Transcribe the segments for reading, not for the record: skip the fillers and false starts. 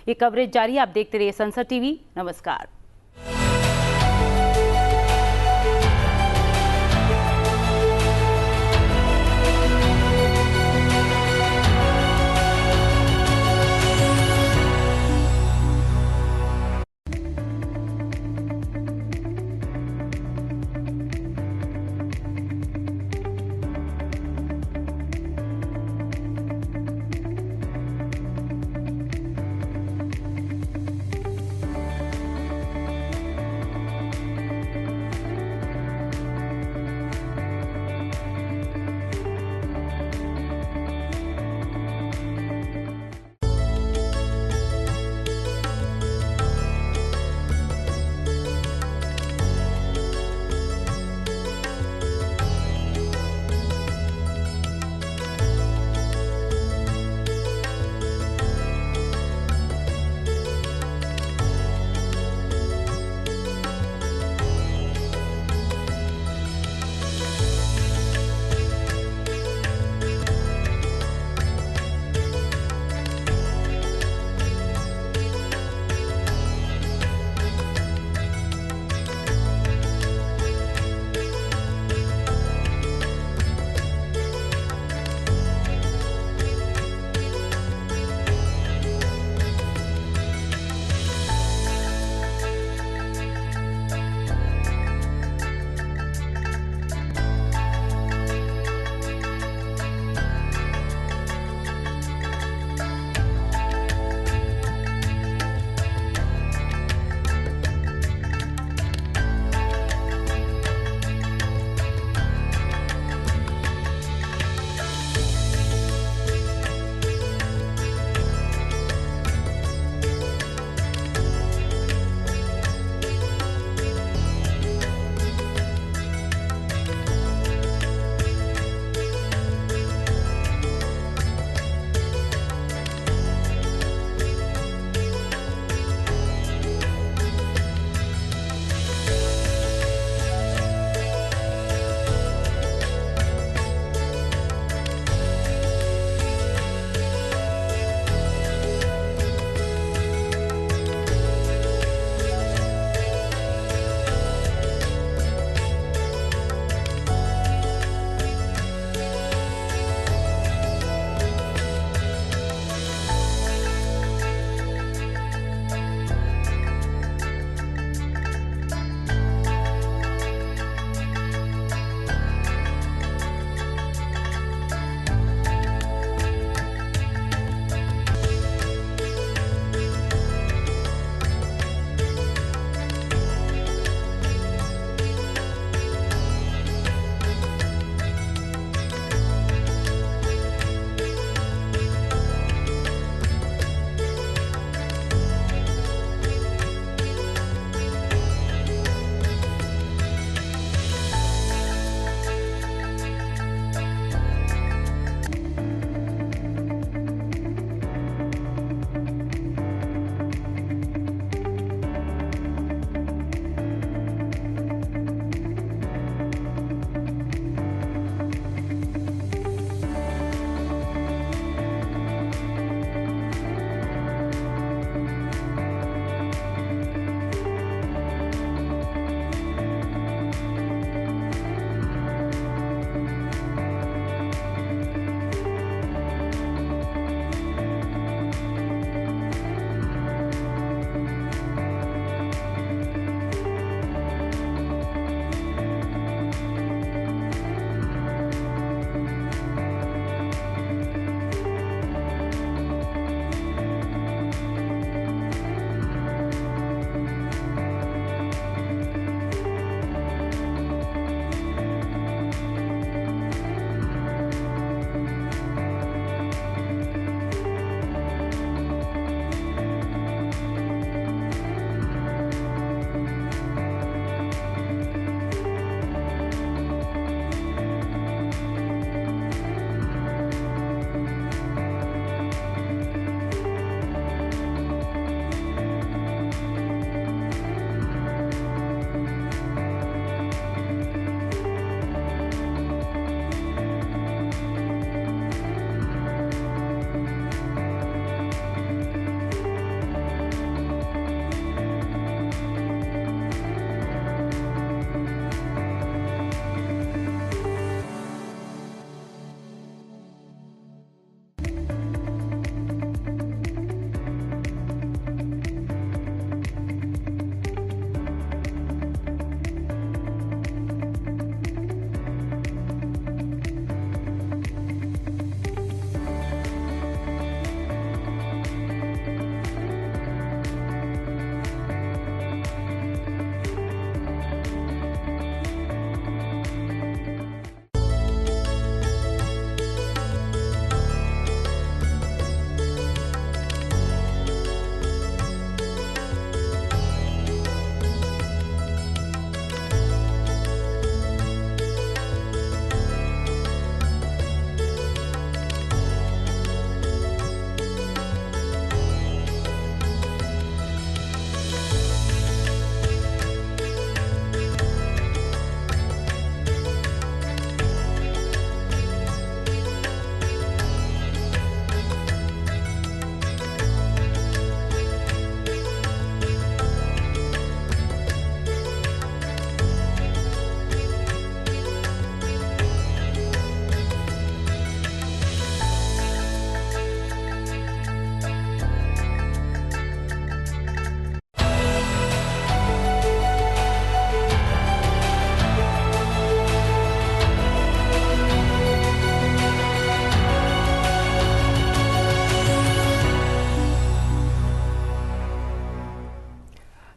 ये कवरेज जारी है। आप देखते रहिए संसद टीवी। नमस्कार।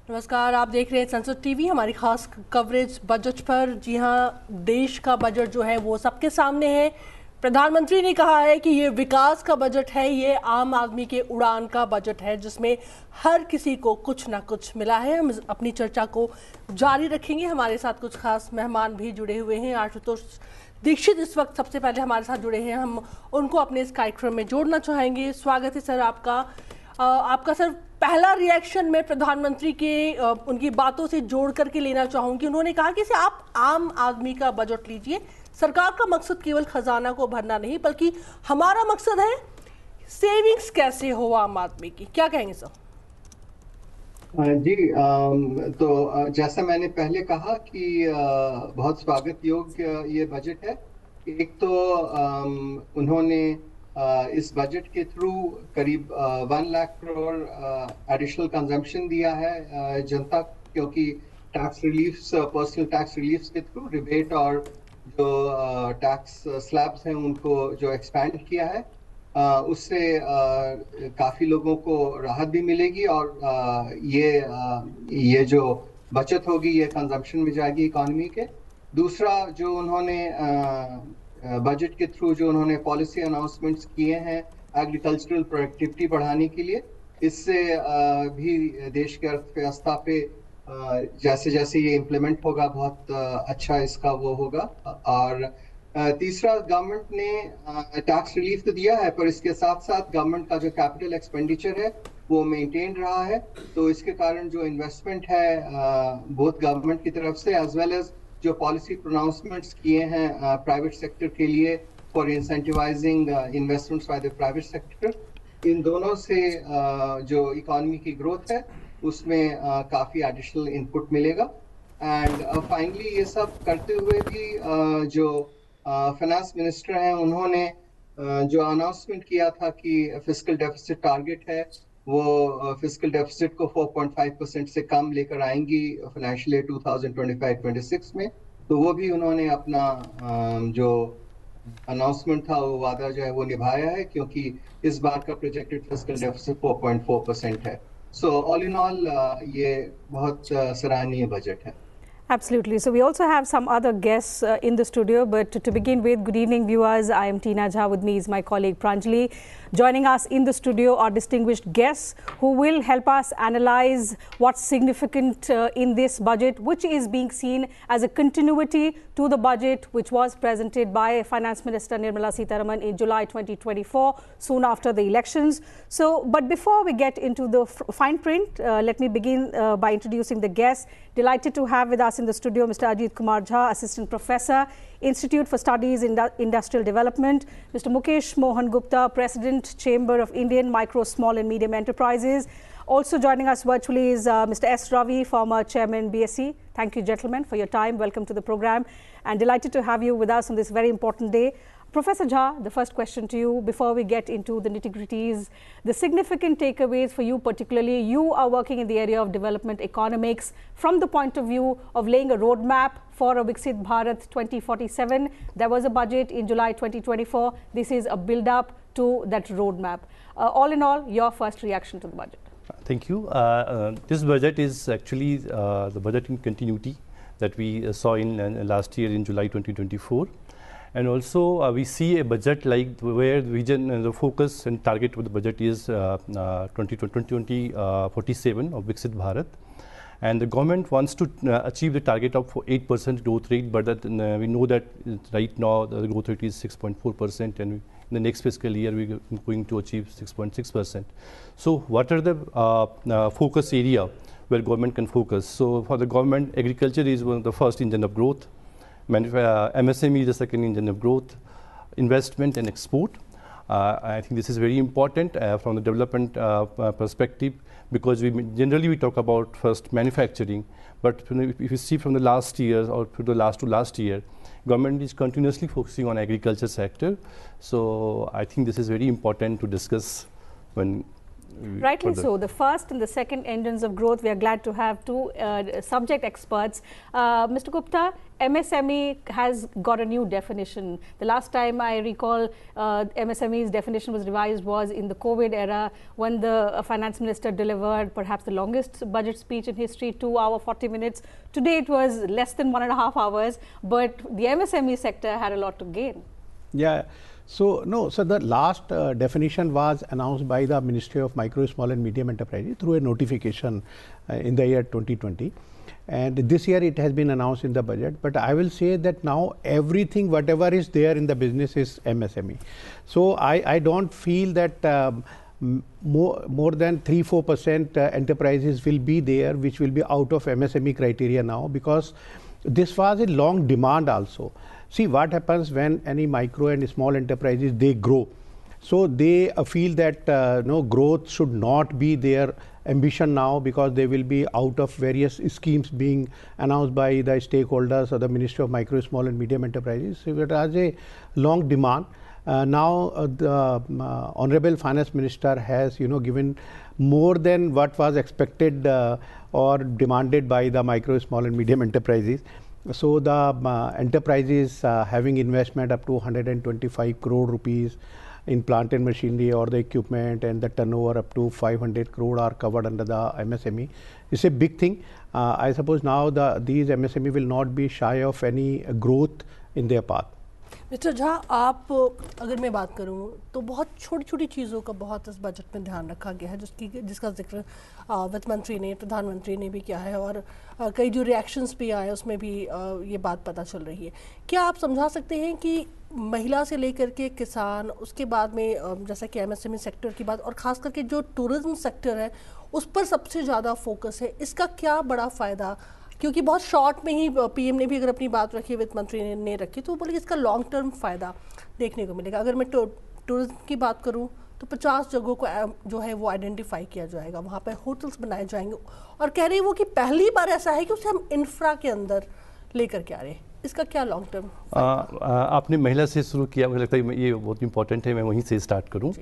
नमस्कार, आप देख रहे हैं संसद टीवी, हमारी खास कवरेज बजट पर। जी हाँ, देश का बजट जो है वो सबके सामने है। प्रधानमंत्री ने कहा है कि ये विकास का बजट है, ये आम आदमी के उड़ान का बजट है, जिसमें हर किसी को कुछ ना कुछ मिला है। हम अपनी चर्चा को जारी रखेंगे। हमारे साथ कुछ खास मेहमान भी जुड़े हुए हैं। आशुतोष दीक्षित इस वक्त सबसे पहले हमारे साथ जुड़े हैं, हम उनको अपने इस कार्यक्रम में जोड़ना चाहेंगे। स्वागत है सर आपका सर, पहला रिएक्शन मैं प्रधानमंत्री के उनकी बातों से जोड़ करके लेना चाहूंगी। उन्होंने कहा कि आप आम आदमी का बजट लीजिए, सरकार का मकसद केवल खजाना को भरना नहीं बल्कि हमारा मकसद है सेविंग्स कैसे हो आम आदमी की। क्या कहेंगे सर? जी, तो जैसा मैंने पहले कहा कि बहुत स्वागत योग्य ये बजट है। एक तो उन्होंने इस बजट के थ्रू करीब 1 लाख करोड़ एडिशनल कंजम्पशन दिया है जनता, क्योंकि tax reliefs, personal tax reliefs के थ्रू रिबेट और जो टैक्स स्लैब्स हैं उनको जो एक्सपैंड किया है, उससे काफ़ी लोगों को राहत भी मिलेगी और ये जो बचत होगी ये कंजम्पशन में जाएगी इकोनॉमी के। दूसरा, जो उन्होंने बजट के थ्रू जो उन्होंने पॉलिसी अनाउंसमेंट्स किए हैं एग्रीकल्चरल प्रोडक्टिविटी बढ़ाने के लिए, इससे भी देश की अर्थव्यवस्था पे जैसे जैसे ये इम्प्लीमेंट होगा बहुत अच्छा इसका वो होगा। और तीसरा, गवर्नमेंट ने टैक्स रिलीफ तो दिया है, पर इसके साथ साथ गवर्नमेंट का जो कैपिटल एक्सपेंडिचर है वो मेंटेन रहा है। तो इसके कारण जो इन्वेस्टमेंट है बोथ गवर्नमेंट की तरफ से एज वेल एज जो पॉलिसी प्रोनाउंसमेंट्स किए हैं प्राइवेट सेक्टर के लिए for incentivising investments by the private sector, इन दोनों से जो इकोनॉमी की ग्रोथ है उसमें काफ़ी एडिशनल इनपुट मिलेगा। एंड फाइनली ये सब करते हुए भी जो फाइनेंस मिनिस्टर हैं उन्होंने जो अनाउंसमेंट किया था कि फिस्कल डेफिसिट टारगेट है वो फिस्कल डेफिसिट को 4.5% से कम लेकर आएंगी फाइनेंशियल ईयर 2025-26 में। तो वो भी उन्होंने अपना जो अनाउंसमेंट था वो वादा जो है वो निभाया है, क्योंकि इस बार का प्रोजेक्टेड फिस्कल डेफिसिट 4.4% है। सो ऑल इन ऑल ये बहुत सराहनीय बजट है। Absolutely. So we also have some other guests in the studio, but to begin with, good evening viewers. I am Tina Jha. With me is my colleague Pranjali. Joining us in the studio are distinguished guests who will help us analyze what's significant in this budget, which is being seen as a continuity to the budget which was presented by Finance Minister Nirmala Sitharaman in July 2024, soon after the elections. So, but before we get into the fine print, let me begin by introducing the guests. Delighted to have with us in the studio Mr. Ajit Kumar Jha, Assistant Professor, Institute for Studies in Industrial Development, Mr. Mukesh Mohan Gupta, President, Chamber of Indian Micro, Small and Medium Enterprises. Also joining us virtually is Mr. S. Ravi, former Chairman BSE. Thank you, gentlemen, for your time. Welcome to the program, and delighted to have you with us on this very important day. Professor Jha, the first question to you before we get into the nitty-gritties, the significant takeaways for you particularly. You are working in the area of development economics from the point of view of laying a roadmap for a Viksit Bharat 2047. There was a budget in July 2024. This is a build-up to that roadmap. All in all, your first reaction to the budget. Thank you. This budget is actually the budget in continuity that we saw in last year in July 2024. And also we see a budget like where the vision and the focus and target of the budget is 2047 of Viksit Bharat. And the government wants to achieve the target of 8% growth rate, but that, we know that right now the growth rate is 6.4%, and in the next fiscal year we are going to achieve 6.6%. So what are the focus area where government can focus? So for the government, agriculture is one of the first engine of growth. MSME is the second engine of growth, investment and export. I think this is very important from the development perspective, because generally we talk about first manufacturing, but if you see from the last year or to the last year, government is continuously focusing on agriculture sector. So I think this is very important to discuss when Rightly further. so. The first and the second engines of growth. We are glad to have two subject experts. Mr. Gupta, MSME has got a new definition. The last time I recall MSME's definition was revised was in the COVID era, when the finance minister delivered perhaps the longest budget speech in history, 2 hours 40 minutes. Today it was less than 1.5 hours, but the MSME sector had a lot to gain. Yeah. So the last definition was announced by the Ministry of Micro, Small and Medium Enterprises through a notification in the year 2020. And this year it has been announced in the budget. But I will say that now everything, whatever is there in the business is MSME. So I don't feel that more than 3-4% enterprises will be there which will be out of MSME criteria now, because this was a long demand also. See what happens when any micro and small enterprises, they grow. So they feel that growth should not be their ambition now, because they will be out of various schemes being announced by the stakeholders or the Ministry of Micro, Small and Medium Enterprises. So it has a long demand. Now the Honorable Finance Minister has given more than what was expected or demanded by the micro, small and medium enterprises. So the enterprises having investment up to 125 crore rupees in plant and machinery or the equipment, and the turnover up to 500 crore are covered under the MSME. It's a big thing. I suppose now these MSME will not be shy of any growth in their path. Mister Jha, आप अगर मैं बात करूं तो बहुत छोटी छोटी चीज़ों का बहुत इस बजट में ध्यान रखा गया है, जिसका जिक्र वित्त मंत्री ने, प्रधानमंत्री ने भी किया है, और कई जो रिएक्शंस भी आए उसमें भी ये बात पता चल रही है। क्या आप समझा सकते हैं कि महिला से लेकर के किसान, उसके बाद में जैसा कि MSME सेक्टर की बात, और ख़ास करके जो टूरिज्म सेक्टर है उस पर सबसे ज़्यादा फोकस है, इसका क्या बड़ा फ़ायदा? क्योंकि बहुत शॉर्ट में ही PM ने भी अगर अपनी बात रखी, वित्त मंत्री ने रखी, तो बोले इसका लॉन्ग टर्म फ़ायदा देखने को मिलेगा। अगर मैं टूरिज्म की बात करूं तो 50 जगहों को जो है वो आइडेंटिफाई किया जाएगा, वहाँ पे होटल्स बनाए जाएंगे, और कह रही है वो कि पहली बार ऐसा है कि उसे हम इंफ्रा के अंदर लेकर के आ रहे हैं। इसका क्या लॉन्ग टर्म? आपने महिला से शुरू किया, मुझे लगता है ये बहुत इंपॉर्टेंट है, मैं वहीं से स्टार्ट करूँ।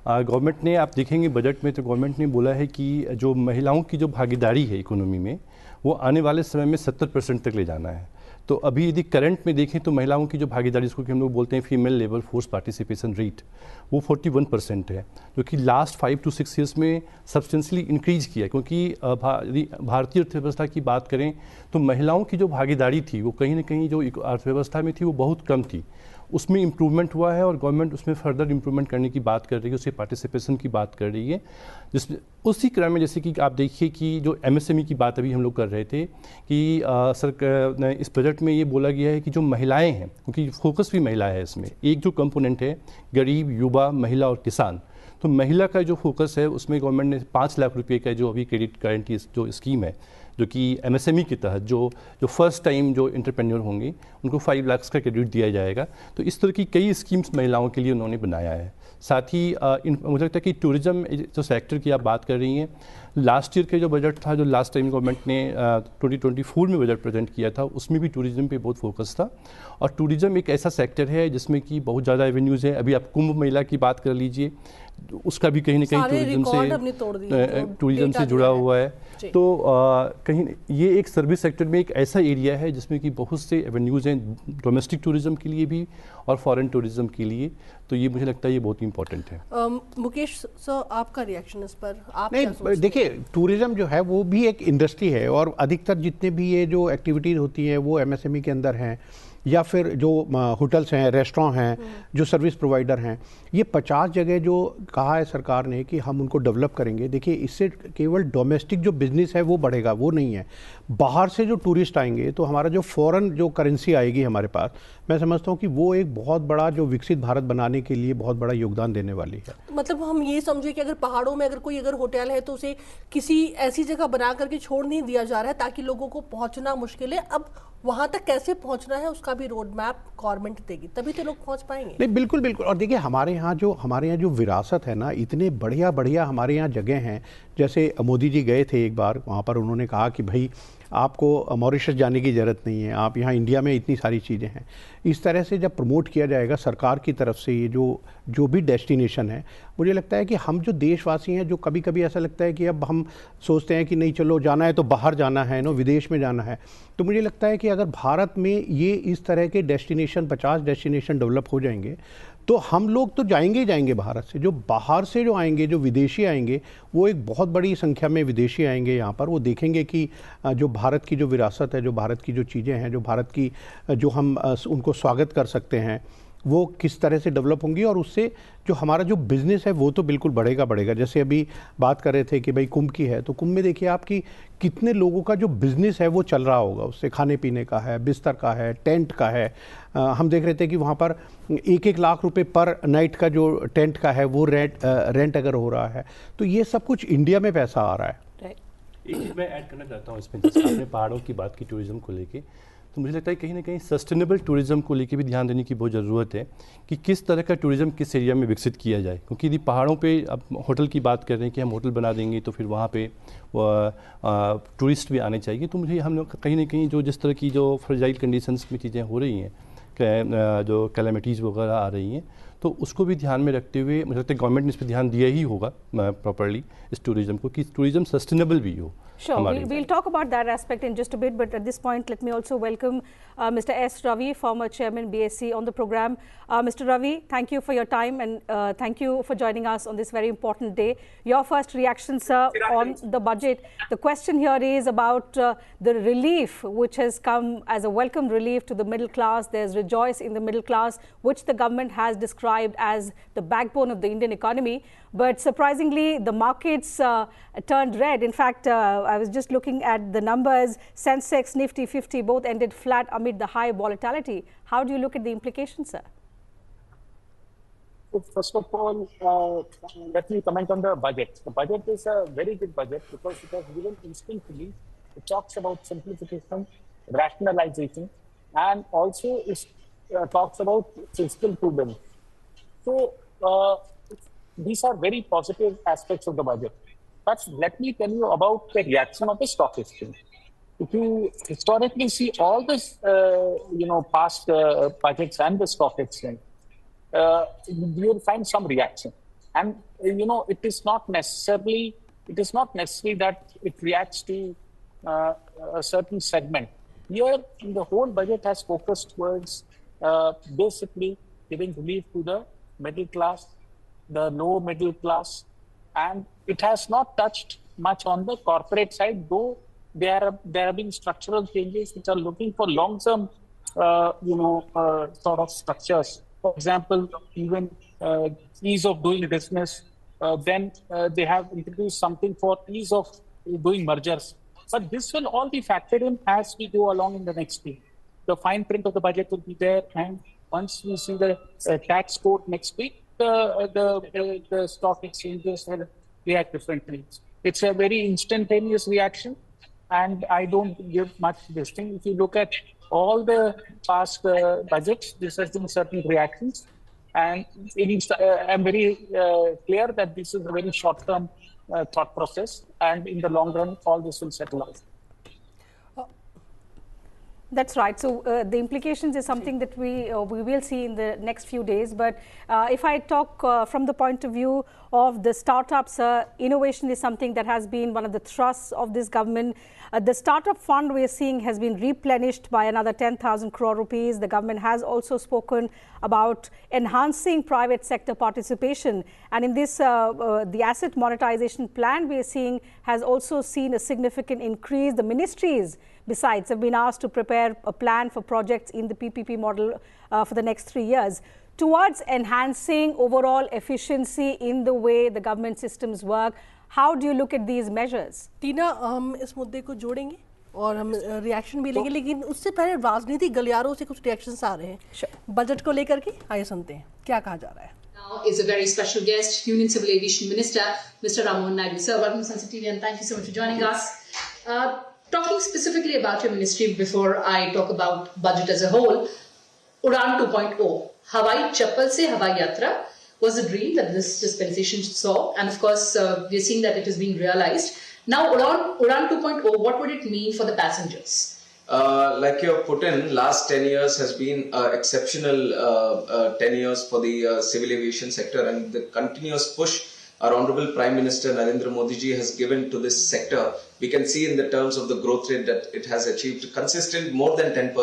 गवर्नमेंट ने, आप देखेंगे बजट में, तो गवर्नमेंट ने बोला है कि जो महिलाओं की जो भागीदारी है इकोनॉमी में, वो आने वाले समय में 70% तक ले जाना है। तो अभी यदि करंट में देखें तो महिलाओं की जो भागीदारी, जिसको कि हम लोग बोलते हैं female labour force participation rate, वो 41% है, जो कि लास्ट 5 to 6 ईयर्स में सब्सटेंशियली इंक्रीज किया है। क्योंकि यदि भारतीय अर्थव्यवस्था की बात करें तो महिलाओं की जो भागीदारी थी वो कहीं ना कहीं जो अर्थव्यवस्था में थी वो बहुत कम थी, उसमें इम्प्रूवमेंट हुआ है, और गवर्नमेंट उसमें फर्दर इम्प्रूवमेंट करने की बात कर रही है, उससे पार्टिसिपेशन की बात कर रही है। जिसमें उसी क्रम में जैसे कि आप देखिए कि जो MSME की बात अभी हम लोग कर रहे थे कि सरकार, इस बजट में ये बोला गया है कि जो महिलाएं हैं, क्योंकि फोकस भी महिला है इसमें, एक जो कंपोनेंट है गरीब, युवा, महिला और किसान, तो महिला का जो फोकस है उसमें गवर्नमेंट ने 5 लाख रुपये का जो अभी क्रेडिट गारंटी जो स्कीम है, जो कि MSME के तहत जो फर्स्ट टाइम जो एंटरप्रेन्योर होंगे उनको 5 लाख का क्रेडिट दिया जाएगा। तो इस तरह की कई स्कीम्स महिलाओं के लिए उन्होंने बनाया है। साथ ही मुझे लगता है कि टूरिज्म जो सेक्टर की आप बात कर रही हैं, लास्ट ईयर के जो बजट था, जो लास्ट टाइम गवर्नमेंट ने 2024 में बजट प्रेजेंट किया था, उसमें भी टूरिज्म पे बहुत फोकस था। और टूरिज्म एक ऐसा सेक्टर है जिसमें कि बहुत ज़्यादा रेवेन्यूज़ है। अभी आप कुंभ मेला की बात कर लीजिए, उसका भी कहीं ना कहीं टूरिज्म से जुड़ा हुआ है। तो कहीं ये एक सर्विस सेक्टर में एक ऐसा एरिया है जिसमें कि बहुत से एवेन्यूज़ हैं, डोमेस्टिक टूरिज्म के लिए भी और फॉरेन टूरिज्म के लिए। तो ये मुझे लगता है ये बहुत इंपॉर्टेंट है। मुकेश सर, आपका रिएक्शन इस पर? आप नहीं, देखिए टूरिज्म जो है वो भी एक इंडस्ट्री है, और अधिकतर जितने भी ये जो एक्टिविटीज़ होती हैं वो MSME के अंदर हैं, या फिर जो होटल्स हैं, रेस्टोरेंट हैं, जो सर्विस प्रोवाइडर हैं, ये 50 जगह जो कहा है सरकार ने कि हम उनको डेवलप करेंगे। देखिए इससे केवल डोमेस्टिक जो बिज़नेस है वो बढ़ेगा, वो नहीं है। बाहर से जो टूरिस्ट आएंगे तो हमारा जो फॉरेन जो करेंसी आएगी हमारे पास, मैं समझता हूँ कि वो एक बहुत बड़ा जो विकसित भारत बनाने के लिए बहुत बड़ा योगदान देने वाली है। मतलब हम ये समझे कि अगर पहाड़ों में अगर कोई होटल है तो उसे किसी ऐसी जगह बना करके छोड़ नहीं दिया जा रहा है ताकि लोगों को पहुंचना मुश्किल है। अब वहां तक कैसे पहुंचना है उसका भी रोड मैप गवर्नमेंट देगी, तभी तो लोग पहुंच पाएंगे। नहीं, बिल्कुल बिल्कुल। और देखिए हमारे यहाँ जो विरासत है ना, इतने बढ़िया हमारे यहाँ जगह हैं। जैसे मोदी जी गए थे एक बार, वहाँ पर उन्होंने कहा कि भाई आपको मॉरिशस जाने की ज़रूरत नहीं है, आप यहाँ इंडिया में इतनी सारी चीज़ें हैं। इस तरह से जब प्रमोट किया जाएगा सरकार की तरफ से ये जो भी डेस्टिनेशन है, मुझे लगता है कि हम जो देशवासी हैं, जो कभी कभी ऐसा लगता है कि अब हम सोचते हैं कि नहीं चलो जाना है तो बाहर जाना है, विदेश में जाना है, तो मुझे लगता है कि अगर भारत में ये इस तरह के डेस्टिनेशन 50 डेस्टिनेशन डेवलप हो जाएंगे तो हम लोग तो जाएंगे ही जाएंगे भारत से। जो बाहर से जो आएंगे, जो विदेशी आएंगे, वो एक बहुत बड़ी संख्या में विदेशी आएंगे यहाँ पर। वो देखेंगे कि जो भारत की जो विरासत है, जो भारत की जो चीज़ें हैं, जो भारत की जो हम उनको स्वागत कर सकते हैं, वो किस तरह से डेवलप होंगी, और उससे जो हमारा जो बिज़नेस है वो तो बिल्कुल बढ़ेगा। जैसे अभी बात कर रहे थे कि भाई कुंभ की है, तो कुंभ में देखिए आप कि कितने लोगों का जो बिज़नेस है वो चल रहा होगा, उससे खाने पीने का है, बिस्तर का है, टेंट का है। हम देख रहे थे कि वहाँ पर 1-1 लाख रुपए पर नाइट का जो टेंट का है वो रेंट अगर हो रहा है, तो ये सब कुछ इंडिया में पैसा आ रहा है। एक चीज़ मैं ऐड करना चाहता हूँ इसमें, जैसे आपने पहाड़ों की बात की टूरिज्म को लेके, तो मुझे लगता है कहीं ना कहीं सस्टेनेबल टूरिज्म को लेके भी ध्यान देने की बहुत ज़रूरत है कि किस तरह का टूरिज्म किस एरिया में विकसित किया जाए। क्योंकि यदि पहाड़ों पे अब होटल की बात कर रहे हैं कि हम होटल बना देंगे तो फिर वहाँ पे टूरिस्ट भी आने चाहिए, तो मुझे हम लोग कहीं ना कहीं जो जिस तरह की जो फ्रेजाइल कंडीशंस में चीज़ें हो रही हैं, जो कैलेमिटीज़ वगैरह आ रही हैं, तो उसको भी ध्यान में रखते हुए मुझे लगता है गवर्नमेंट ने इस पर ध्यान दिया ही होगा प्रॉपरली इस टूरिज्म को, कि टूरिज्म सस्टेनेबल भी हो। Sure, we'll talk about that aspect in just a bit, but at this point, let me also welcome Mr. S. Ravi, former Chairman BSc, on the program. Mr. Ravi, thank you for your time and thank you for joining us on this very important day. Your first reaction, sir, on the budget. The question here is about the relief which has come as a welcome relief to the middle class. There's rejoice in the middle class, which the government has described as the backbone of the Indian economy. But surprisingly, the markets turned red. In fact, I was just looking at the numbers. Sensex, Nifty 50 both ended flat amid the high volatility. How do you look at the implications, sir? First of all, let me comment on the budget. The budget is a very good budget because it has given instinctively. It talks about simplification, rationalization, and also it talks about fiscal prudence. So, these are very positive aspects of the budget. But let me tell you about the reaction of the stock exchange. If you historically see all this, past budgets and the stock exchange, you will find some reaction. And, it is not necessary that it reacts to a certain segment. Here, the whole budget has focused towards basically giving relief to the middle class, the low middle class, and it has not touched much on the corporate side, though there have been structural changes which are looking for long-term, sort of structures. For example, even ease of doing business. Then they have introduced something for ease of doing mergers. But this will all be factored in as we go along in the next week. The fine print of the budget will be there, and once we see the tax code next week, the stock exchanges will react differently. It's a very instantaneous reaction, and I don't give much this thing. If you look at all the past budgets, this has been certain reactions, and I'm very clear that this is a very short-term thought process, and in the long run, all this will settle out. That's right. So the implications is something that we will see in the next few days. But if I talk from the point of view of the startups, innovation is something that has been one of the thrusts of this government. The startup fund we are seeing has been replenished by another 10,000 crore rupees. The government has also spoken about enhancing private sector participation. And in this, the asset monetization plan we are seeing has also seen a significant increase. The ministries, besides, have been asked to prepare a plan for projects in the PPP model for the next 3 years towards enhancing overall efficiency in the way the government systems work. How do you look at these measures? टीना, हम इस मुद्दे को जोड़ेंगे और हम reaction भी लेंगे, लेकिन उससे पहले राजनीतिक गलियारों से कुछ रिएक्शंस आ रहे हैं बजट को लेकर के। आइए सुनते हैं क्या कहा जा रहा है। Now is a very special guest, Union Civil Aviation Minister, Mr. Rammohan Naidu. Sir, welcome to Sunset TV and thank you so much for joining us. Talking specifically about your ministry before I talk about budget as a whole, Udan 2.0, Hawai Chappal se Hawai Yatra was a dream that this dispensation saw, and of course we are seeing that it is being realized. Now, Udan 2.0, what would it mean for the passengers? Like you have put in, last 10 years has been exceptional 10 years for the civil aviation sector, and the continuous push our Honorable Prime Minister Narendra Modi ji has given to this sector. We can see in the terms of the growth rate that it has achieved consistent more than 10%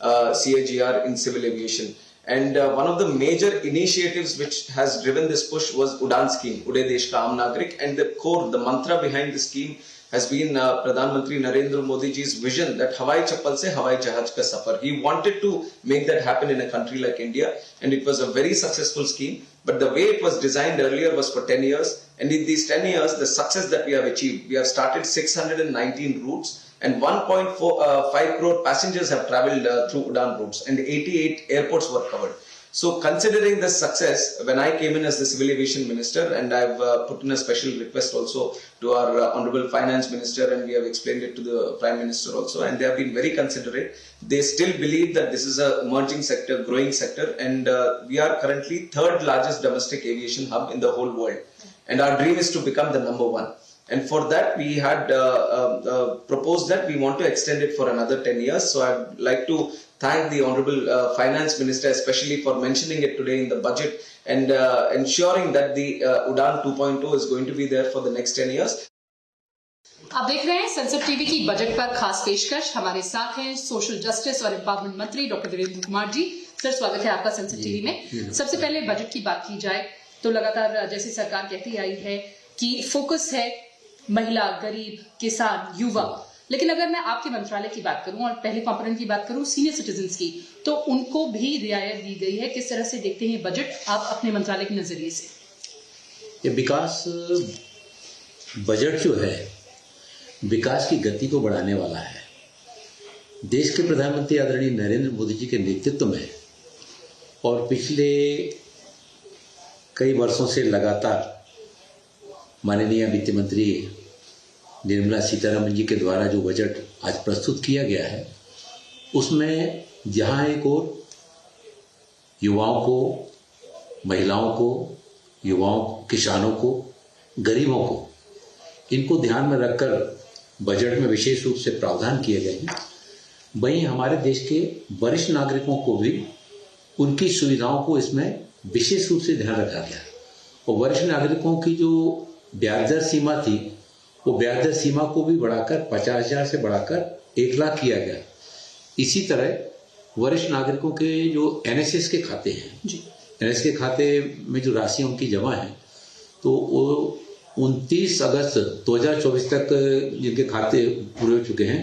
CAGR in civil aviation. And one of the major initiatives which has driven this push was Udan scheme, Uday Desh Ka Aam Nagrik, and the core, the mantra behind the scheme has been Pradhan Mantri Narendra Modi ji's vision that Hawai Chappal se Hawai Jahaj ka safar. He wanted to make that happen in a country like India, and it was a very successful scheme. But the way it was designed earlier was for 10 years, and in these 10 years, the success that we have achieved, we have started 619 routes, and 1.5 crore passengers have travelled through Udan routes, and 88 airports were covered. So considering the success, when I came in as the Civil Aviation Minister, and I've put in a special request also to our Honorable Finance Minister, and we have explained it to the Prime Minister also, and they have been very considerate. They still believe that this is a emerging sector, growing sector, and we are currently third largest domestic aviation hub in the whole world. And our dream is to become the number one. And for that, we had proposed that we want to extend it for another 10 years. So I'd like to thank the Honorable Finance Minister, especially for mentioning it today in the budget and ensuring that the Udan 2.0 is going to be there for the next 10 years. आप देख रहे हैं संसद TV की budget पर खास पेशकश। हमारे साथ हैं सोशल जस्टिस और एम्पावरमेंट मंत्री डॉक्टर वीरेंद्र कुमार जी। सर, स्वागत है आपका संसद टीवी में। सबसे पहले बजट की बात की जाए तो लगातार जैसे सरकार कहती आई है कि फोकस है महिला, गरीब, किसान, युवा, लेकिन अगर मैं आपके मंत्रालय की बात करूं और पहले कंपोनेंट की बात करूं सीनियर सिटीजन्स की, तो उनको भी रियायत दी गई है। किस तरह से देखते हैं बजट आप अपने मंत्रालय के नजरिए से? ये विकास बजट जो है विकास की गति को बढ़ाने वाला है। देश के प्रधानमंत्री आदरणीय नरेंद्र मोदी जी के नेतृत्व में और पिछले कई वर्षों से लगातार माननीय वित्त मंत्री निर्मला सीतारमण जी के द्वारा जो बजट आज प्रस्तुत किया गया है, उसमें जहां एक और युवाओं को, महिलाओं को, किसानों को, गरीबों को, इनको ध्यान में रखकर बजट में विशेष रूप से प्रावधान किए गए हैं, वहीं हमारे देश के वरिष्ठ नागरिकों को भी उनकी सुविधाओं को इसमें विशेष रूप से ध्यान रखा गया। और वरिष्ठ नागरिकों की जो ब्याज दर सीमा थी, वो ब्याज दर सीमा को भी बढ़ाकर 50,000 से बढ़ाकर 1 लाख किया गया। इसी तरह वरिष्ठ नागरिकों के जो NSS के खाते हैं, NSS के खाते में जो राशि उनकी जमा है, तो वो 29 अगस्त 2024 तक जिनके खाते पूरे हो चुके हैं,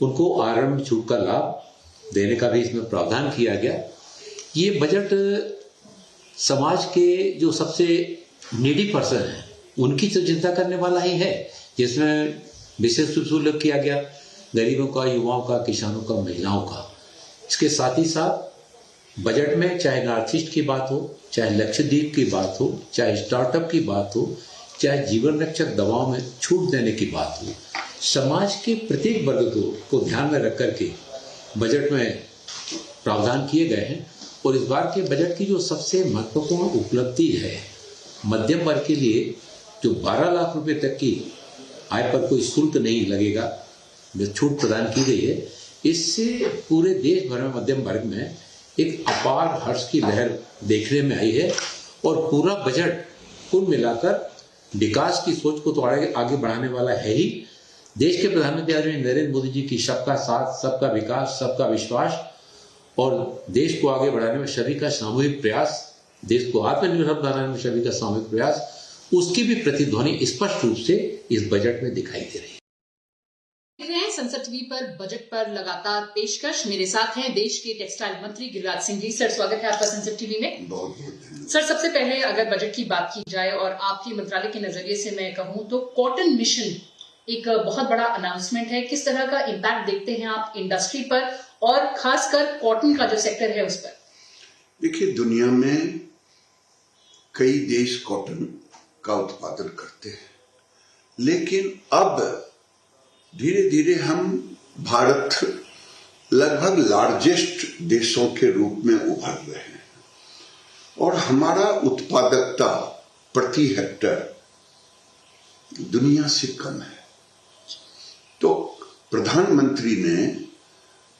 उनको आरंभ छूट का लाभ देने का भी इसमें प्रावधान किया गया। ये बजट समाज के जो सबसे नीडी पर्सन है उनकी तो चिंता करने वाला ही है, जिसमें विशेष रूप से उल्लेख किया गया गरीबों का, युवाओं का, किसानों का, महिलाओं का। इसके साथ ही साथ बजट में चाहे नॉर्थ ईस्ट की बात हो, चाहे लक्षद्वीप की बात हो, चाहे स्टार्टअप की बात हो, चाहे जीवन रक्षक दवाओं में छूट देने की बात हो, समाज के प्रत्येक वर्ग को ध्यान में रख करके बजट में प्रावधान किए गए हैं। और इस बार के बजट की जो सबसे महत्वपूर्ण उपलब्धि है, मध्यम वर्ग के लिए जो 12 लाख रुपए तक की आय पर कोई शुल्क नहीं लगेगा, जो छूट प्रदान की गई है, इससे पूरे देश भर में मध्यम वर्ग में एक अपार हर्ष की लहर देखने में आई है। और पूरा बजट कुल मिलाकर विकास की सोच को तो आगे बढ़ाने वाला है ही। देश के प्रधानमंत्री आदरणीय नरेंद्र मोदी जी की सबका साथ, सबका विकास, सबका विश्वास और देश को आगे बढ़ाने में सभी का सामूहिक प्रयास, देश को आत्मनिर्भर बनाने में सभी का सामूहिक प्रयास, उसकी भी प्रतिध्वनि स्पष्ट रूप से इस बजट में दिखाई दे रही है। संसद टीवी पर बजट पर लगातार पेशकश। मेरे साथ हैं देश के टेक्सटाइल मंत्री गिरिराज सिंह जी। सर, स्वागत है आपका संसद टीवी में। बहुत सर, सबसे पहले अगर बजट की बात की जाए और आपके मंत्रालय के नजरिए से मैं कहूं तो कॉटन मिशन एक बहुत बड़ा अनाउंसमेंट है। किस तरह का इम्पैक्ट देखते हैं आप इंडस्ट्री पर और खासकर कॉटन का जो सेक्टर है उस पर? देखिए, दुनिया में कई देश कॉटन का उत्पादन करते हैं, लेकिन अब धीरे धीरे हम भारत लगभग लार्जेस्ट देशों के रूप में उभर रहे हैं और हमारा उत्पादकता प्रति हेक्टेयर दुनिया से कम है। प्रधानमंत्री ने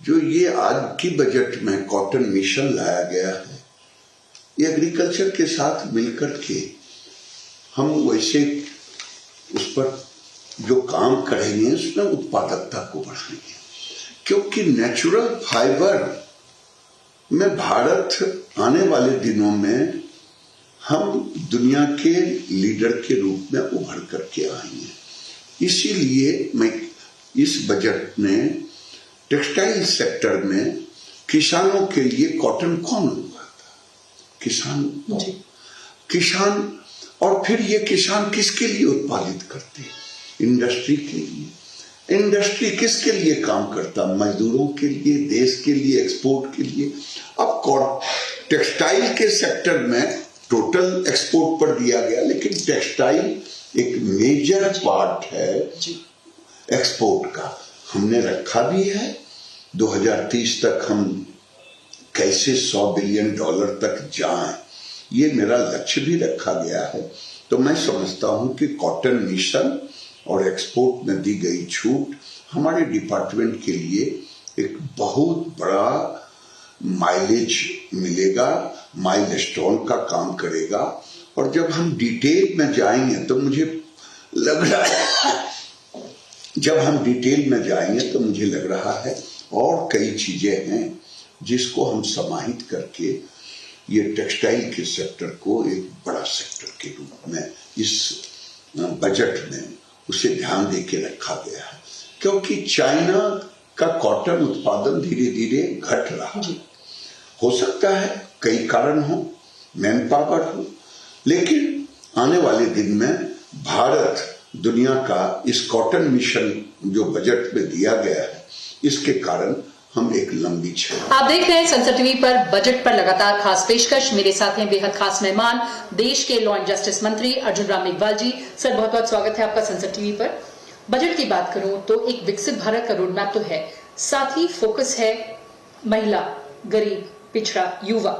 जो ये आज की बजट में कॉटन मिशन लाया गया है, ये एग्रीकल्चर के साथ मिलकर के हम वैसे उस पर जो काम करेंगे उसमें उत्पादकता को बढ़ाएंगे, क्योंकि नेचुरल फाइबर में भारत आने वाले दिनों में हम दुनिया के लीडर के रूप में उभर करके आएंगे। इसीलिए मैं इस बजट में टेक्सटाइल सेक्टर में किसानों के लिए कॉटन कौन उगाता? किसान। और फिर ये किसान किसके लिए उत्पादित करते हैं? इंडस्ट्री के लिए। इंडस्ट्री किसके लिए काम करता? मजदूरों के लिए, देश के लिए, एक्सपोर्ट के लिए। अब टेक्सटाइल के सेक्टर में टोटल एक्सपोर्ट पर दिया गया, लेकिन टेक्सटाइल एक मेजर पार्ट है एक्सपोर्ट का। हमने रखा भी है 2030 तक हम कैसे $100 बिलियन तक जाएं, ये मेरा लक्ष्य भी रखा गया है। तो मैं समझता हूं कि कॉटन मिशन और एक्सपोर्ट में दी गई छूट हमारे डिपार्टमेंट के लिए एक बहुत बड़ा माइलेज मिलेगा, माइलस्टोन का काम करेगा। और जब हम डिटेल में जाएंगे तो मुझे लग रहा है और कई चीजें हैं जिसको हम समाहित करके ये टेक्सटाइल के सेक्टर को एक बड़ा सेक्टर के रूप में इस बजट में उसे ध्यान देके रखा गया है। क्योंकि चाइना का कॉटन उत्पादन धीरे धीरे घट रहा है। हो सकता है कई कारण हो, मैन पावर हो, लेकिन आने वाले दिन में भारत दुनिया का इस कॉटन मिशन जो बजट में दिया गया है, इसके कारण हम एक लंबी छवि। आप देख रहे हैं संसद टीवी पर बजट पर लगातार खास पेशकश। मेरे साथ हैं बेहद खास मेहमान, देश के लॉ एंड जस्टिस मंत्री अर्जुन राम मेघवाल जी। सर, बहुत बहुत स्वागत है आपका संसद टीवी पर। बजट की बात करूं तो एक विकसित भारत का रोड मैप तो है, साथ ही फोकस है महिला, गरीब, पिछड़ा, युवा।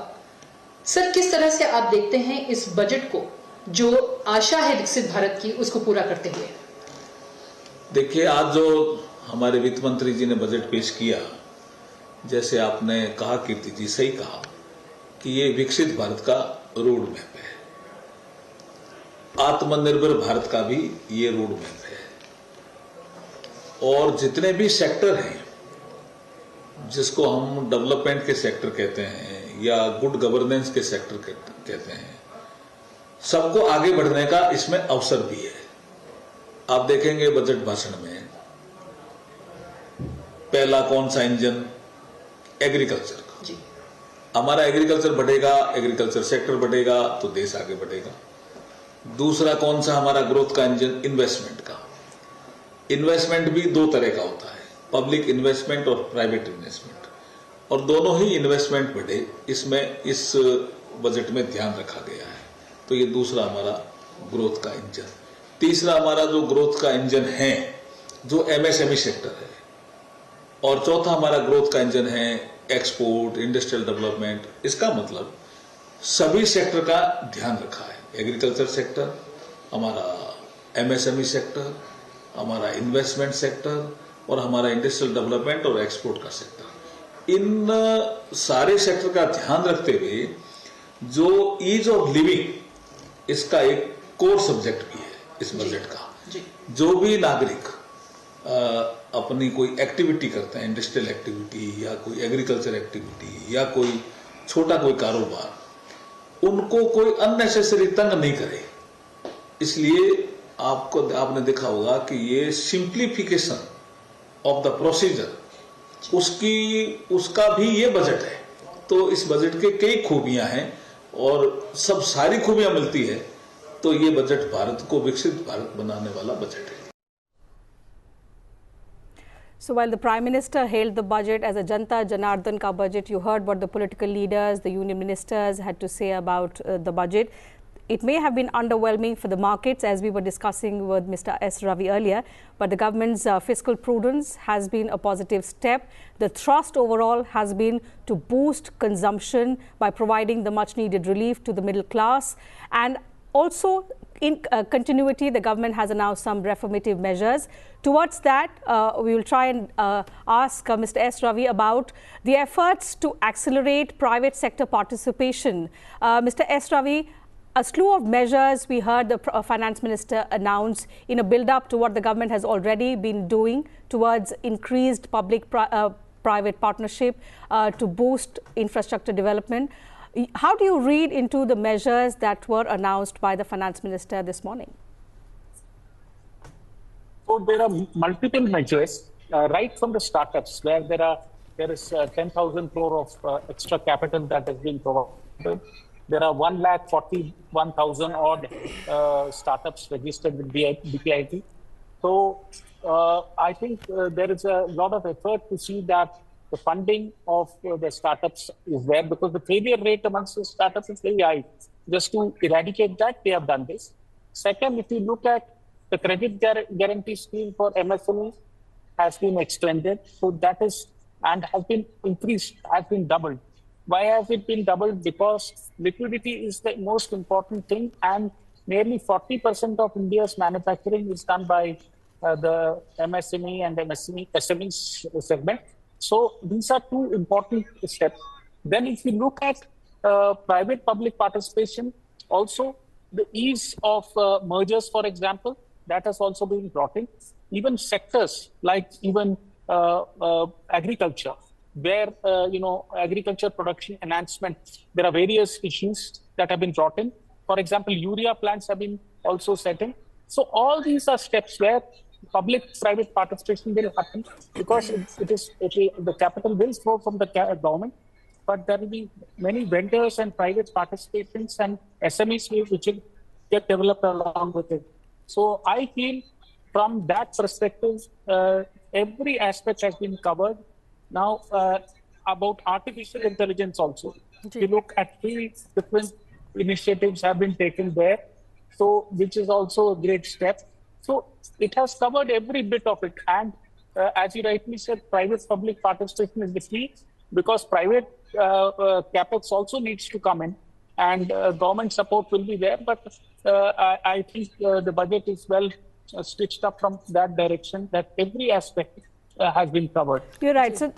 सर, किस तरह से आप देखते हैं इस बजट को, जो आशा है विकसित भारत की, उसको पूरा करते हुए? देखिए, आज जो हमारे वित्त मंत्री जी ने बजट पेश किया, जैसे आपने कहा, कीर्ति जी सही कहा कि ये विकसित भारत का रोड मैप है, आत्मनिर्भर भारत का भी ये रोड मैप है। और जितने भी सेक्टर हैं जिसको हम डेवलपमेंट के सेक्टर कहते हैं या गुड गवर्नेंस के सेक्टर कहते हैं, सबको आगे बढ़ने का इसमें अवसर भी है। आप देखेंगे बजट भाषण में पहला कौन सा इंजन? एग्रीकल्चर का। हमारा एग्रीकल्चर बढ़ेगा, एग्रीकल्चर सेक्टर बढ़ेगा तो देश आगे बढ़ेगा। दूसरा कौन सा हमारा ग्रोथ का इंजन? इन्वेस्टमेंट का। इन्वेस्टमेंट भी दो तरह का होता है, पब्लिक इन्वेस्टमेंट और प्राइवेट इन्वेस्टमेंट, और दोनों ही इन्वेस्टमेंट बढ़े, इसमें इस बजट में ध्यान रखा गया है। तो ये दूसरा हमारा ग्रोथ का इंजन। तीसरा हमारा जो ग्रोथ का इंजन है जो एमएसएमई सेक्टर है, और चौथा हमारा ग्रोथ का इंजन है एक्सपोर्ट, इंडस्ट्रियल डेवलपमेंट। इसका मतलब सभी सेक्टर का ध्यान रखा है। एग्रीकल्चर सेक्टर, हमारा एमएसएमई सेक्टर, हमारा इन्वेस्टमेंट सेक्टर और हमारा इंडस्ट्रियल डेवलपमेंट और एक्सपोर्ट का सेक्टर। इन सारे सेक्टर का ध्यान रखते हुए जो ईज ऑफ लिविंग, इसका एक कोर सब्जेक्ट भी है इस बजट का। जो भी नागरिक अपनी कोई एक्टिविटी करते हैं, इंडस्ट्रियल एक्टिविटी या कोई एग्रीकल्चर एक्टिविटी या कोई छोटा कोई कारोबार, उनको कोई अननेसेसरी तंग नहीं करे। इसलिए आपने देखा होगा कि ये सिंप्लीफिकेशन ऑफ द प्रोसीजर, उसका भी ये बजट है। तो इस बजट के कई खूबियां हैं और सब सारी खूबियां मिलती है तो ये बजट भारत को विकसित भारत बनाने वाला बजट है। So while the Prime Minister hailed the budget as a Janta Janardhan ka budget, you heard what the political leaders, the union ministers had to say about the budget. It may have been underwhelming for the markets, as we were discussing with Mr. S. Ravi earlier, but the government's fiscal prudence has been a positive step. The thrust overall has been to boost consumption by providing the much needed relief to the middle class, and also in continuity, the government has announced some reformative measures. Towards that, we will try and ask Mr. S. Ravi about the efforts to accelerate private sector participation. Mr. S. Ravi, a slew of measures we heard the finance minister announce in a build-up to what the government has already been doing towards increased public-private partnership to boost infrastructure development. How do you read into the measures that were announced by the finance minister this morning? So there are multiple measures, right from the startups, where there is 10,000 crore of extra capital that has been provided. There are 1,41,000 odd startups registered with BPIT. So I think there is a lot of effort to see that the funding of the startups is there, because the failure rate amongst the startups is very high. Just to eradicate that, they have done this. Second, if you look at the credit guarantee scheme for MSMEs has been extended. So that is, and has been increased, has been doubled. Why has it been doubled? Because liquidity is the most important thing, and nearly 40% of India's manufacturing is done by the MSME and SME segment. So these are two important steps. Then if you look at private-public participation, also the ease of mergers, for example, that has also been brought in. Even sectors like even agriculture, where agriculture production enhancement, there are various issues that have been brought in. For example, urea plants have been also set in. So all these are steps where public-private participation will happen, because the capital will flow from the government, but there will be many vendors and private participants and SMEs which will get developed along with it. So I feel from that perspective, every aspect has been covered. Now, about artificial intelligence also, if you look at 3 different initiatives have been taken there, so which is also a great step. So it has covered every bit of it. And as you rightly said, private-public participation is the key, because private capex also needs to come in, and government support will be there. But I think the budget is well stitched up from that direction, that every aspect has been covered. You're right. So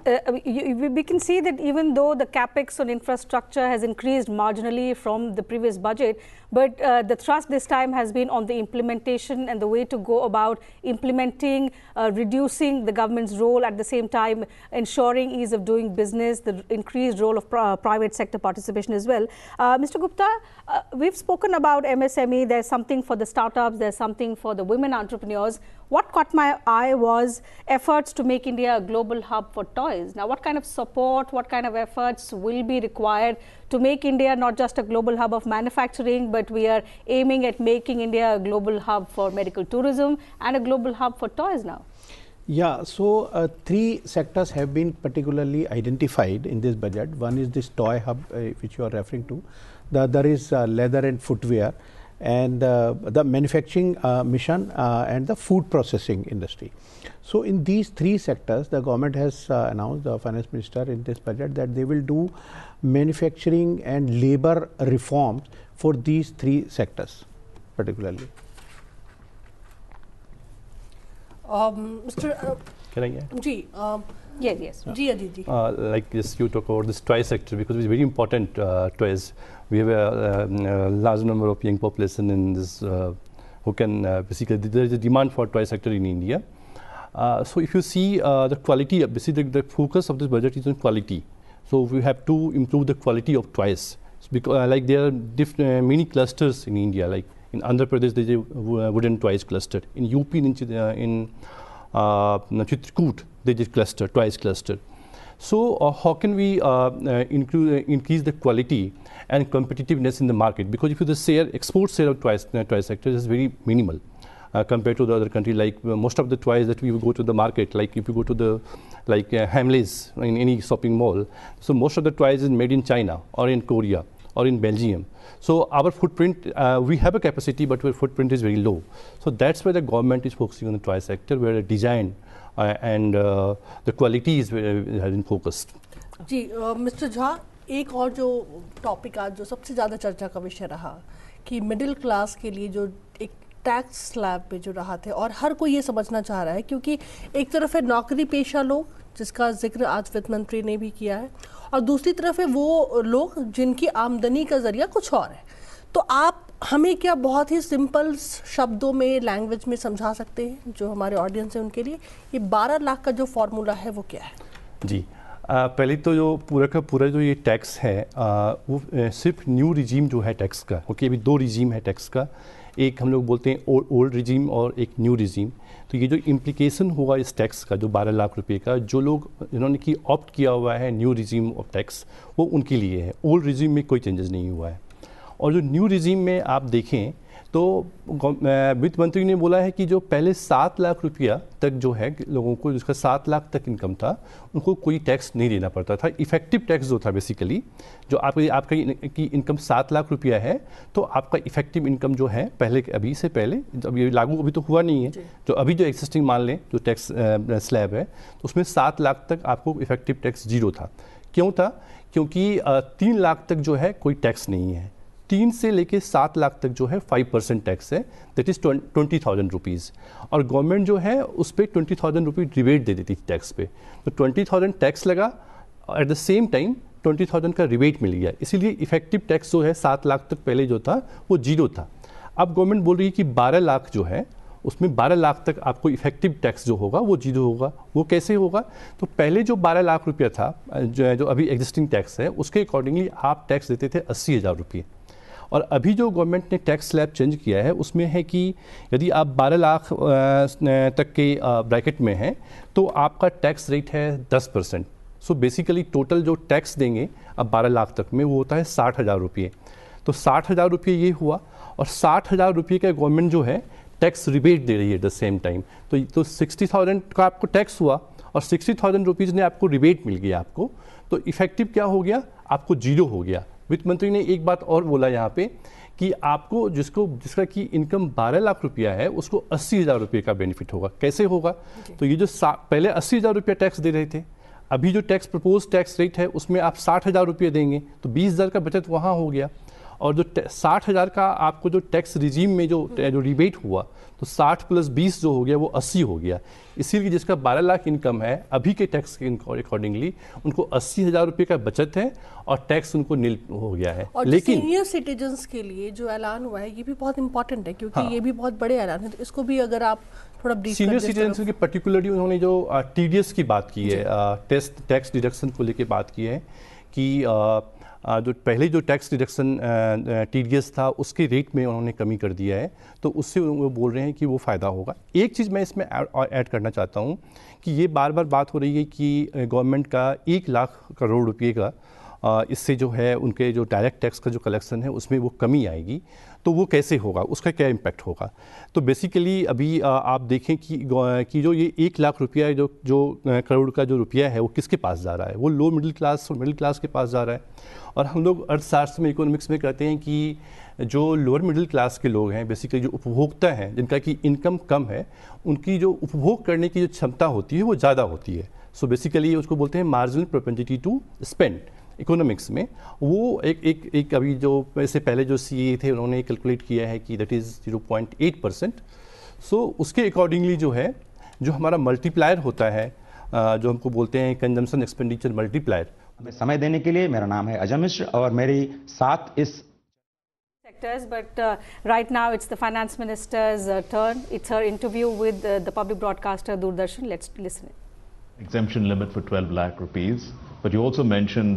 we can see that even though the capex on infrastructure has increased marginally from the previous budget, but the thrust this time has been on the implementation and the way to go about implementing, reducing the government's role, at the same time ensuring ease of doing business, the increased role of private sector participation as well. Mr. Gupta, we've spoken about MSME. There's something for the startups, there's something for the women entrepreneurs. What caught my eye was efforts to make India a global hub for toys. Now, what kind of support, what kind of efforts will be required to make India not just a global hub of manufacturing, but we are aiming at making India a global hub for medical tourism and a global hub for toys now? Yeah, so 3 sectors have been particularly identified in this budget. One is this toy hub, which you are referring to. The other is leather and footwear, and the manufacturing mission and the food processing industry. So in these 3 sectors, the government has announced, the finance minister in this budget, that they will do manufacturing and labor reforms for these 3 sectors particularly. Mr. Can I get? Yes. Like this, you talk about this toy sector, because it's very important. Toys. We have a large number of young population in this who can basically, there is a demand for toy sector in India. So if you see the quality, basically the focus of this budget is on quality. So we have to improve the quality of toys. Because like there are many clusters in India. Like in Andhra Pradesh, there is a wooden toys cluster. In UP, in Chitrakoot, there is a cluster, toys cluster. So how can we increase the quality and competitiveness in the market? Because if you the export share of toy sector is very minimal compared to the other country. Like most of the toys that we go to the market, like if you go to the Hamleys in any shopping mall, so most of the toys is made in China or in Korea or in Belgium. So our footprint, we have a capacity, but our footprint is very low. So that's why the government is focusing on the toy sector, where the design and the quality has been focused. जी mister Jha, एक और जो topic आज जो सबसे ज़्यादा चर्चा का विषय रहा कि मिडिल क्लास के लिए जो एक टैक्स स्लैब पे जो रहा थे, और हर कोई ये समझना चाह रहा है, क्योंकि एक तरफ है नौकरी पेशा लोग जिसका जिक्र आज वित्त मंत्री ने भी किया है, और दूसरी तरफ है वो लोग जिनकी आमदनी का जरिया कुछ और है। तो आप हमें क्या बहुत ही सिंपल शब्दों में, लैंग्वेज में समझा सकते हैं जो हमारे ऑडियंस है उनके लिए, ये 12 लाख का जो फॉर्मूला है वो क्या है? जी, पहले तो जो पूरा का पूरा जो ये टैक्स है वो सिर्फ न्यू रिजीम जो है टैक्स का, क्योंकि अभी 2 रिजीम है टैक्स का, एक हम लोग बोलते हैं ओल्ड रिजीम और एक न्यू रिजीम। तो ये जो इम्प्लीकेशन हुआ इस टैक्स का, जो 12 लाख रुपए का, जो लोग इन्होंने की ऑप्ट किया हुआ है न्यू रिजीम ऑफ टैक्स, वो उनके लिए है। ओल्ड रिजीम में कोई चेंजेस नहीं हुआ है। और जो न्यू रिजीम में आप देखें तो वित्त मंत्री ने बोला है कि जो पहले 7 लाख रुपया तक जो है लोगों को, जिसका 7 लाख तक इनकम था, उनको कोई टैक्स नहीं देना पड़ता था। इफेक्टिव टैक्स जो था बेसिकली, जो आपका की इनकम 7 लाख रुपया है तो आपका इफेक्टिव इनकम जो है पहले, अभी से पहले, अब ये लागू अभी तो हुआ नहीं है, जो अभी जो एक्सिस्टिंग मान लें जो टैक्स स्लैब है, तो उसमें 7 लाख तक आपको इफेक्टिव टैक्स 0 था। क्यों था? क्योंकि 3 लाख तक जो है कोई टैक्स नहीं है। 3 से लेके 7 लाख तक जो है 5% टैक्स है, दैट इज़ 20,000 रुपीज़। और गवर्नमेंट जो है उस पर 20,000 रुपीज़ रिबेट दे देती थी टैक्स पे। तो 20,000 टैक्स लगा, एट द सेम टाइम 20,000 का रिबेट मिल गया, इसीलिए इफेक्टिव टैक्स जो है 7 लाख तक पहले जो था वो 0 था। अब गवर्नमेंट बोल रही है कि 12 लाख जो है उसमें 12 लाख तक आपको इफेक्टिव टैक्स जो होगा वो 0 होगा। वो कैसे होगा? तो पहले जो 12 लाख रुपया था, जो अभी एग्जिस्टिंग टैक्स है, उसके अकॉर्डिंगली आप टैक्स देते थे 80,000 रुपये। और अभी जो गवर्नमेंट ने टैक्स स्लैब चेंज किया है उसमें है कि यदि आप 12 लाख तक के ब्रैकेट में हैं तो आपका टैक्स रेट है 10%। सो बेसिकली टोटल जो टैक्स देंगे अब 12 लाख तक में वो होता है 60,000 रुपये। तो 60,000 रुपये ये हुआ, और 60,000 रुपये का गवर्नमेंट जो है टैक्स रिबेट दे रही है एट द सेम टाइम। तो 60,000 का आपको टैक्स हुआ और 60,000 रुपीज़ ने आपको रिबेट मिल गया आपको, तो इफेक्टिव क्या हो गया? आपको 0 हो गया। वित्त मंत्री ने एक बात और बोला यहाँ पे कि आपको जिसका की इनकम 12 लाख रुपया है उसको 80,000 रुपये का बेनिफिट होगा। कैसे होगा? तो ये जो पहले 80,000 रुपया टैक्स दे रहे थे, अभी जो टैक्स टैक्स रेट है उसमें आप 60,000 रुपये देंगे, तो 20,000 का बचत वहाँ हो गया। और जो 60,000 का आपको जो टैक्स रिजीम में जो रिबेट हुआ, तो 60 + 20 जो हो गया वो 80 हो गया। इसीलिए जिसका 12 लाख इनकम है अभी के टैक्स के अकॉर्डिंगली उनको 80,000 रुपये का बचत है और टैक्स उनको नील हो गया है। और लेकिन सीनियर सिटीजन्स के लिए जो ऐलान हुआ है ये भी बहुत इंपॉर्टेंट है, क्योंकि ये भी बहुत बड़े ऐलान है, तो इसको भी अगर आप थोड़ा ब्रीफ सीनियर सिटीजन्स की पर्टिकुलरली उन्होंने जो TDS की बात की है, टैक्स डिडक्शन को लेकर बात की है कि जो पहले जो टैक्स डिडक्शन TDS था उसके रेट में उन्होंने कमी कर दिया है, तो उससे वो बोल रहे हैं कि वो फ़ायदा होगा। एक चीज़ मैं इसमें ऐड करना चाहता हूँ कि ये बार बार बात हो रही है कि गवर्नमेंट का 1 लाख करोड़ रुपये का इससे जो है उनके जो डायरेक्ट टैक्स का जो कलेक्शन है उसमें वो कमी आएगी। तो वो कैसे होगा, उसका क्या इम्पैक्ट होगा? तो बेसिकली अभी आप देखें कि जो ये 1 लाख रुपया जो करोड़ का जो रुपया है वो किसके पास जा रहा है? वो लो मिडिल क्लास और मिडिल क्लास के पास जा रहा है। और हम लोग अर्थशास्त्र में, इकोनॉमिक्स में कहते हैं कि जो लोअर मिडिल क्लास के लोग हैं, बेसिकली जो उपभोक्ता हैं, जिनका की इनकम कम है, उनकी जो उपभोग करने की जो क्षमता होती है वो ज़्यादा होती है। सो बेसिकली उसको बोलते हैं marginal propensity to spend economics में। वो एक अभी जो इससे पहले जो CA थे उन्होंने कैलकुलेट किया है कि दैट इज़ 0.8%। सो उसके अकॉर्डिंगली जो है, जो हमारा मल्टीप्लायर होता है, जो हमको बोलते हैं कंजम्पशन एक्सपेंडिचर मल्टीप्लायर। हमें समय देने के लिए मेरा नाम है अजय मिश्र और मेरी साथ इस sectors, but right now it's the finance minister's turn. It's her interview with the public broadcaster Doordarshan. Let's listen. Exemption limit for 12 lakh rupees, but you also mentioned